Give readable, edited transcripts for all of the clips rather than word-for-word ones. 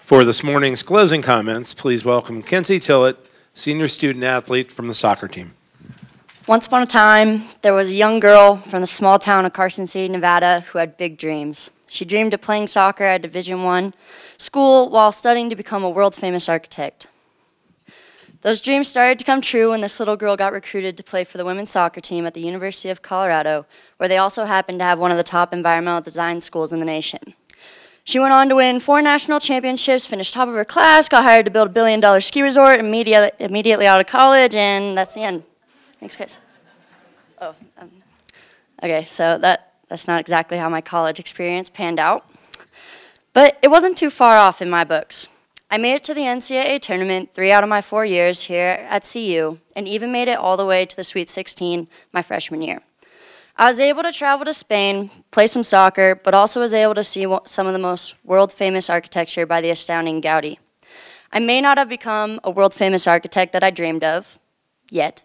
For this morning's closing comments, please welcome Kenzie Tillit, senior student athlete from the soccer team. Once upon a time, there was a young girl from the small town of Carson City, Nevada, who had big dreams. She dreamed of playing soccer at Division I school while studying to become a world-famous architect. Those dreams started to come true when this little girl got recruited to play for the women's soccer team at the University of Colorado, where they also happened to have one of the top environmental design schools in the nation. She went on to win 4 national championships, finished top of her class, got hired to build a $1 billion ski resort immediately out of college, and that's the end. Thanks, guys. Okay, so that's not exactly how my college experience panned out. But it wasn't too far off in my books. I made it to the NCAA tournament 3 out of my 4 years here at CU, and even made it all the way to the Sweet 16 my freshman year. I was able to travel to Spain, play some soccer, but also was able to see some of the most world-famous architecture by the astounding Gaudi. I may not have become a world-famous architect that I dreamed of, yet,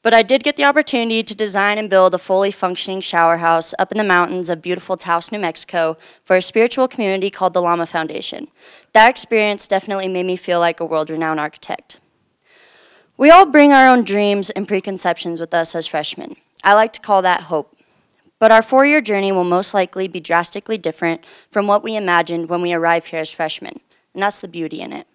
but I did get the opportunity to design and build a fully functioning shower house up in the mountains of beautiful Taos, New Mexico for a spiritual community called the Lama Foundation. That experience definitely made me feel like a world-renowned architect. We all bring our own dreams and preconceptions with us as freshmen. I like to call that hope. But our 4-year journey will most likely be drastically different from what we imagined when we arrived here as freshmen, and that's the beauty in it.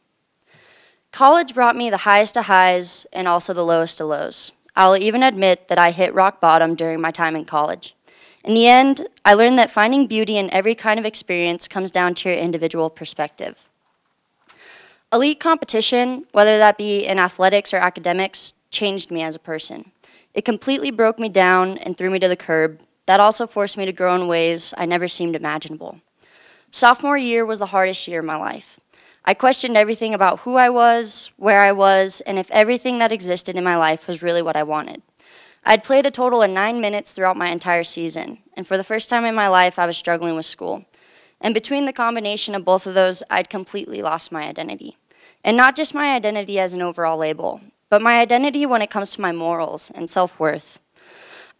College brought me the highest of highs and also the lowest of lows. I'll even admit that I hit rock bottom during my time in college. In the end, I learned that finding beauty in every kind of experience comes down to your individual perspective. Elite competition, whether that be in athletics or academics, changed me as a person. It completely broke me down and threw me to the curb. That also forced me to grow in ways I never seemed imaginable. Sophomore year was the hardest year of my life. I questioned everything about who I was, where I was, and if everything that existed in my life was really what I wanted. I'd played a total of 9 minutes throughout my entire season, and for the first time in my life, I was struggling with school. And between the combination of both of those, I'd completely lost my identity. And not just my identity as an overall label, but my identity when it comes to my morals and self-worth.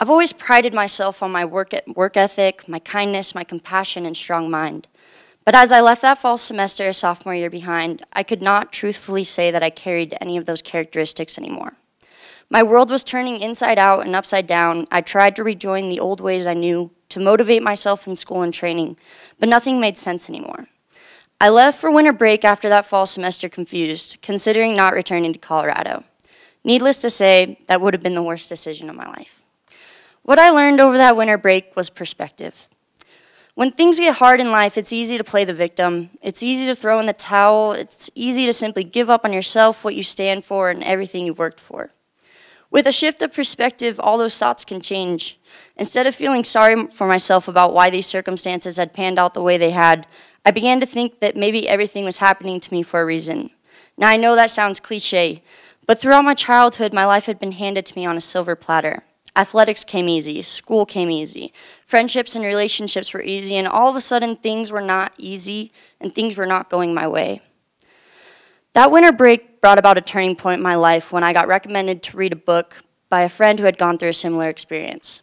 I've always prided myself on my work ethic, my kindness, my compassion, and strong mind. But as I left that fall semester of sophomore year behind, I could not truthfully say that I carried any of those characteristics anymore. My world was turning inside out and upside down. I tried to rejoin the old ways I knew to motivate myself in school and training, but nothing made sense anymore. I left for winter break after that fall semester confused, considering not returning to Colorado. Needless to say, that would have been the worst decision of my life. What I learned over that winter break was perspective. When things get hard in life, it's easy to play the victim. It's easy to throw in the towel. It's easy to simply give up on yourself, what you stand for, and everything you've worked for. With a shift of perspective, all those thoughts can change. Instead of feeling sorry for myself about why these circumstances had panned out the way they had, I began to think that maybe everything was happening to me for a reason. Now, I know that sounds cliche, but throughout my childhood, my life had been handed to me on a silver platter. Athletics came easy, school came easy, friendships and relationships were easy, and all of a sudden things were not easy and things were not going my way. That winter break brought about a turning point in my life when I got recommended to read a book by a friend who had gone through a similar experience.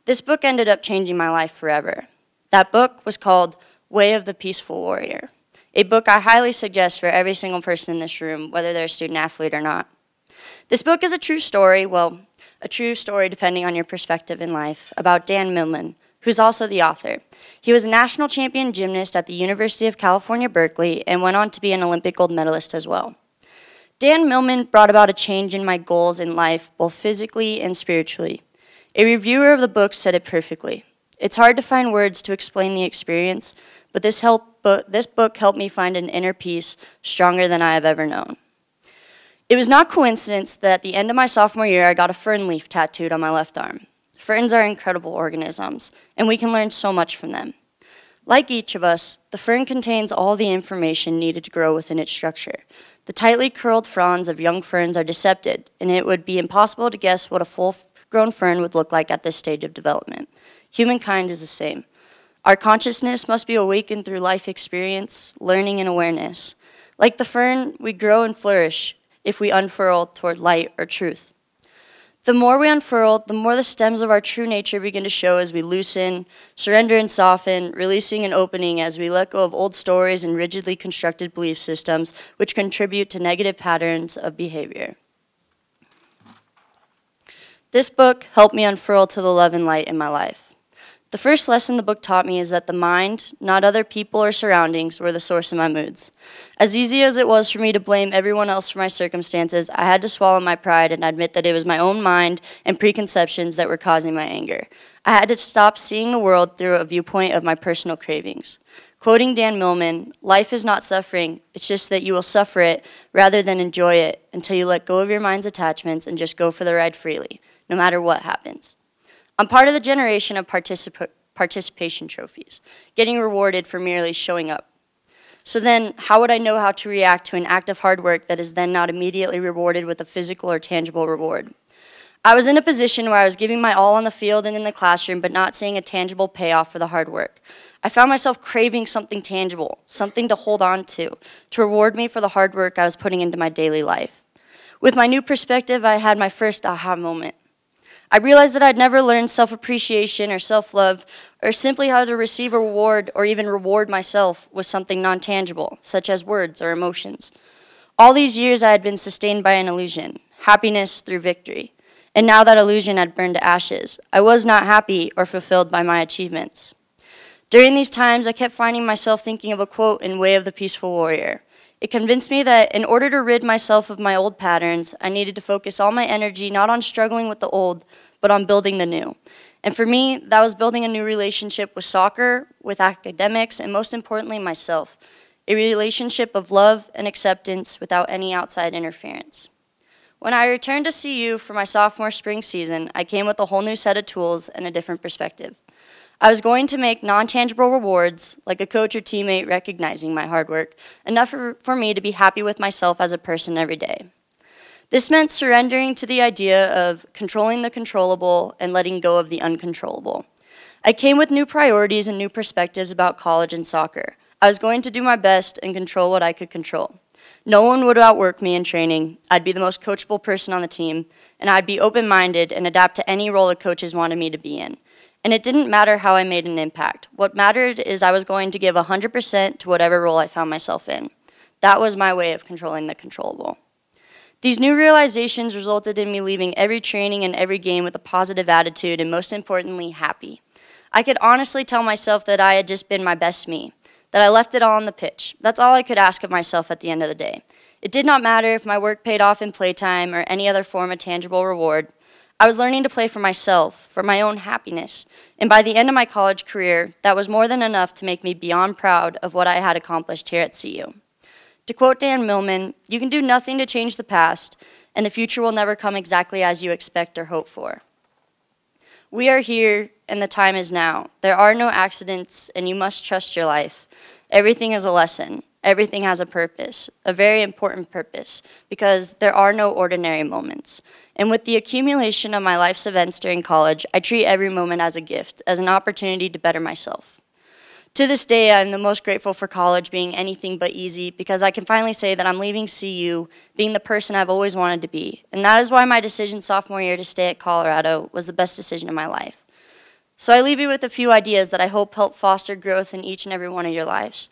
This book ended up changing my life forever. That book was called Way of the Peaceful Warrior, a book I highly suggest for every single person in this room, whether they're a student athlete or not. This book is a true story, well, a true story depending on your perspective in life, about Dan Millman, who's also the author. He was a national champion gymnast at the University of California, Berkeley, and went on to be an Olympic gold medalist as well. Dan Millman brought about a change in my goals in life, both physically and spiritually. A reviewer of the book said it perfectly. It's hard to find words to explain the experience, but this book helped me find an inner peace stronger than I have ever known. It was not coincidence that at the end of my sophomore year, I got a fern leaf tattooed on my left arm. Ferns are incredible organisms, and we can learn so much from them. Like each of us, the fern contains all the information needed to grow within its structure. The tightly curled fronds of young ferns are decepted, and it would be impossible to guess what a full-grown fern would look like at this stage of development. Humankind is the same. Our consciousness must be awakened through life experience, learning, and awareness. Like the fern, we grow and flourish if we unfurl toward light or truth. The more we unfurl, the more the stems of our true nature begin to show as we loosen, surrender and soften, releasing and opening as we let go of old stories and rigidly constructed belief systems which contribute to negative patterns of behavior. This book helped me unfurl to the love and light in my life. The first lesson the book taught me is that the mind, not other people or surroundings, were the source of my moods. As easy as it was for me to blame everyone else for my circumstances, I had to swallow my pride and admit that it was my own mind and preconceptions that were causing my anger. I had to stop seeing the world through a viewpoint of my personal cravings. Quoting Dan Millman, "Life is not suffering, it's just that you will suffer it rather than enjoy it until you let go of your mind's attachments and just go for the ride freely, no matter what happens." I'm part of the generation of participation trophies, getting rewarded for merely showing up. So then, how would I know how to react to an act of hard work that is then not immediately rewarded with a physical or tangible reward? I was in a position where I was giving my all on the field and in the classroom, but not seeing a tangible payoff for the hard work. I found myself craving something tangible, something to hold on to reward me for the hard work I was putting into my daily life. With my new perspective, I had my first aha moment. I realized that I'd never learned self-appreciation or self-love or simply how to receive a reward or even reward myself with something non-tangible, such as words or emotions. All these years I had been sustained by an illusion, happiness through victory. And now that illusion had burned to ashes. I was not happy or fulfilled by my achievements. During these times, I kept finding myself thinking of a quote in Way of the Peaceful Warrior. It convinced me that in order to rid myself of my old patterns, I needed to focus all my energy not on struggling with the old, but on building the new. And for me, that was building a new relationship with soccer, with academics, and most importantly, myself. A relationship of love and acceptance without any outside interference. When I returned to CU for my sophomore spring season, I came with a whole new set of tools and a different perspective. I was going to make non-tangible rewards, like a coach or teammate recognizing my hard work, enough for me to be happy with myself as a person every day. This meant surrendering to the idea of controlling the controllable and letting go of the uncontrollable. I came with new priorities and new perspectives about college and soccer. I was going to do my best and control what I could control. No one would outwork me in training. I'd be the most coachable person on the team, and I'd be open-minded and adapt to any role the coaches wanted me to be in. And it didn't matter how I made an impact. What mattered is I was going to give 100% to whatever role I found myself in. That was my way of controlling the controllable. These new realizations resulted in me leaving every training and every game with a positive attitude and most importantly, happy. I could honestly tell myself that I had just been my best me, that I left it all on the pitch. That's all I could ask of myself at the end of the day. It did not matter if my work paid off in playtime or any other form of tangible reward. I was learning to play for myself, for my own happiness, and by the end of my college career, that was more than enough to make me beyond proud of what I had accomplished here at CU. To quote Dan Millman, "You can do nothing to change the past, and the future will never come exactly as you expect or hope for." We are here, and the time is now. There are no accidents, and you must trust your life. Everything is a lesson. Everything has a purpose, a very important purpose, because there are no ordinary moments. And with the accumulation of my life's events during college, I treat every moment as a gift, as an opportunity to better myself. To this day, I'm the most grateful for college being anything but easy, because I can finally say that I'm leaving CU being the person I've always wanted to be. And that is why my decision sophomore year to stay at Colorado was the best decision of my life. So I leave you with a few ideas that I hope help foster growth in each and every one of your lives.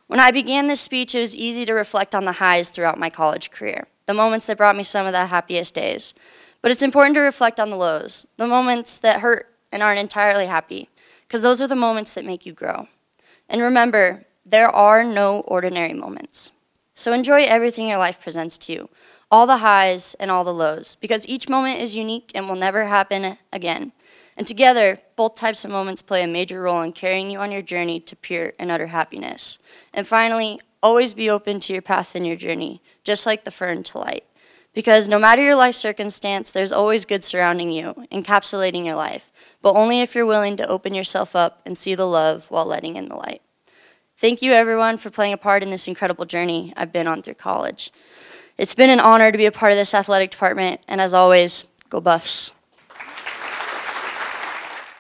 When I began this speech, it was easy to reflect on the highs throughout my college career, the moments that brought me some of the happiest days. But it's important to reflect on the lows, the moments that hurt and aren't entirely happy, because those are the moments that make you grow. And remember, there are no ordinary moments. So enjoy everything your life presents to you, all the highs and all the lows, because each moment is unique and will never happen again. And together, both types of moments play a major role in carrying you on your journey to pure and utter happiness. And finally, always be open to your path and your journey, just like the fern to light. Because no matter your life circumstance, there's always good surrounding you, encapsulating your life, but only if you're willing to open yourself up and see the love while letting in the light. Thank you, everyone, for playing a part in this incredible journey I've been on through college. It's been an honor to be a part of this athletic department, and as always, go Buffs.